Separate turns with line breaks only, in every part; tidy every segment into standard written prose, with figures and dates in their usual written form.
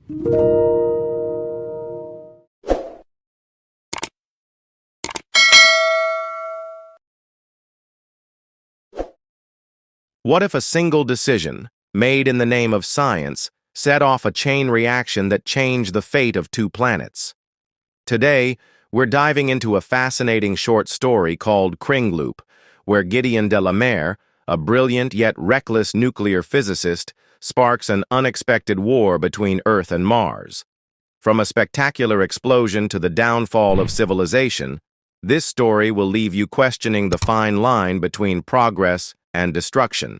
What if a single decision, made in the name of science, set off a chain reaction that changed the fate of two planets? Today, we're diving into a fascinating short story called Kringloop, where Gideon de la Mer, a brilliant yet reckless nuclear physicist, sparks an unexpected war between Earth and Mars. From a spectacular explosion to the downfall of civilization, this story will leave you questioning the fine line between progress and destruction.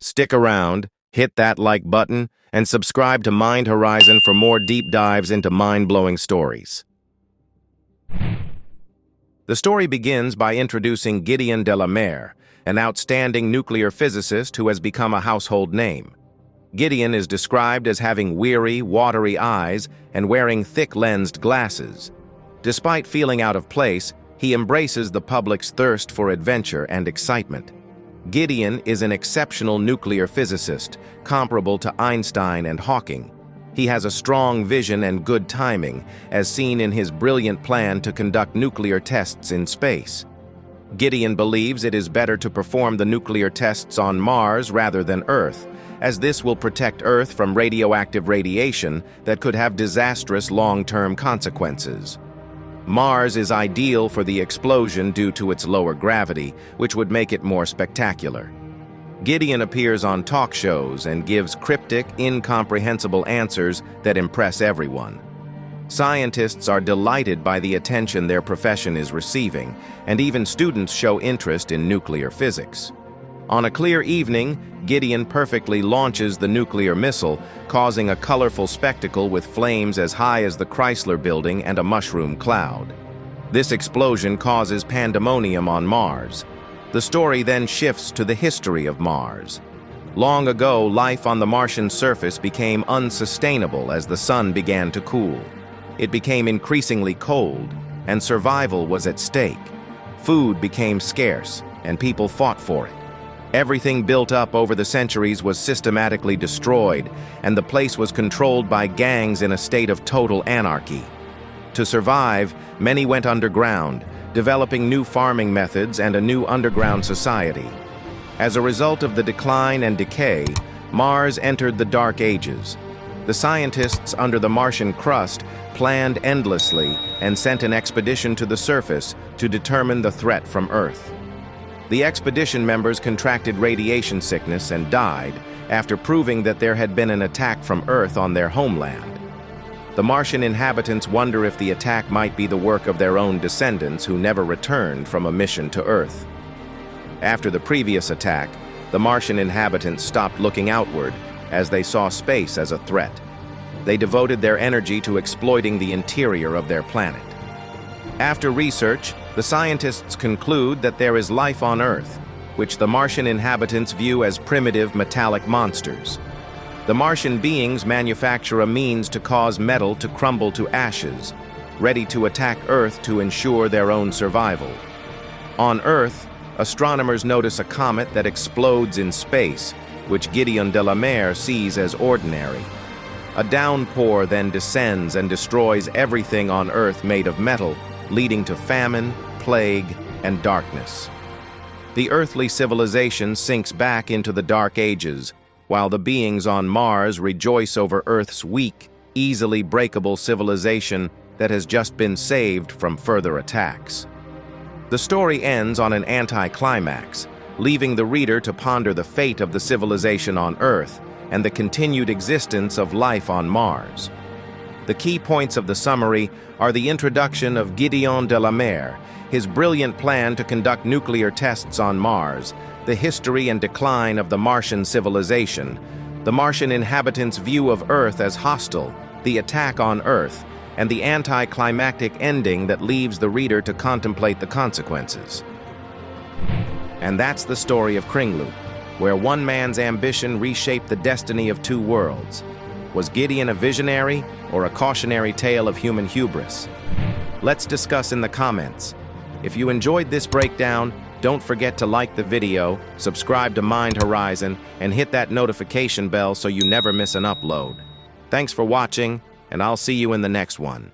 Stick around, hit that like button, and subscribe to Mind Horizon for more deep dives into mind-blowing stories. The story begins by introducing Gideon de la Mer, an outstanding nuclear physicist who has become a household name. Gideon is described as having weary, watery eyes and wearing thick-lensed glasses. Despite feeling out of place, he embraces the public's thirst for adventure and excitement. Gideon is an exceptional nuclear physicist, comparable to Einstein and Hawking. He has a strong vision and good timing, as seen in his brilliant plan to conduct nuclear tests in space. Gideon believes it is better to perform the nuclear tests on Mars rather than Earth, as this will protect Earth from radioactive radiation that could have disastrous long-term consequences. Mars is ideal for the explosion due to its lower gravity, which would make it more spectacular. Gideon appears on talk shows and gives cryptic, incomprehensible answers that impress everyone. Scientists are delighted by the attention their profession is receiving, and even students show interest in nuclear physics. On a clear evening, Gideon perfectly launches the nuclear missile, causing a colorful spectacle with flames as high as the Chrysler Building and a mushroom cloud. This explosion causes pandemonium on Mars. The story then shifts to the history of Mars. Long ago, life on the Martian surface became unsustainable as the sun began to cool. It became increasingly cold, and survival was at stake. Food became scarce, and people fought for it. Everything built up over the centuries was systematically destroyed, and the place was controlled by gangs in a state of total anarchy. To survive, many went underground, developing new farming methods and a new underground society. As a result of the decline and decay, Mars entered the Dark Ages. The scientists under the Martian crust planned endlessly and sent an expedition to the surface to determine the threat from Earth. The expedition members contracted radiation sickness and died after proving that there had been an attack from Earth on their homeland. The Martian inhabitants wonder if the attack might be the work of their own descendants who never returned from a mission to Earth. After the previous attack, the Martian inhabitants stopped looking outward as they saw space as a threat. They devoted their energy to exploiting the interior of their planet. After research, the scientists conclude that there is life on Earth, which the Martian inhabitants view as primitive metallic monsters. The Martian beings manufacture a means to cause metal to crumble to ashes, ready to attack Earth to ensure their own survival. On Earth, astronomers notice a comet that explodes in space, which Gideon de la Mer sees as ordinary. A downpour then descends and destroys everything on Earth made of metal, leading to famine, plague, and darkness. The earthly civilization sinks back into the Dark Ages, while the beings on Mars rejoice over Earth's weak, easily breakable civilization that has just been saved from further attacks. The story ends on an anticlimax, leaving the reader to ponder the fate of the civilization on Earth and the continued existence of life on Mars. The key points of the summary are the introduction of Gideon de la Mer, his brilliant plan to conduct nuclear tests on Mars, the history and decline of the Martian civilization, the Martian inhabitants' view of Earth as hostile, the attack on Earth, and the anticlimactic ending that leaves the reader to contemplate the consequences. And that's the story of Kringloop, where one man's ambition reshaped the destiny of two worlds. Was Gideon a visionary or a cautionary tale of human hubris? Let's discuss in the comments. If you enjoyed this breakdown, don't forget to like the video, subscribe to Mind Horizon, and hit that notification bell so you never miss an upload. Thanks for watching, and I'll see you in the next one.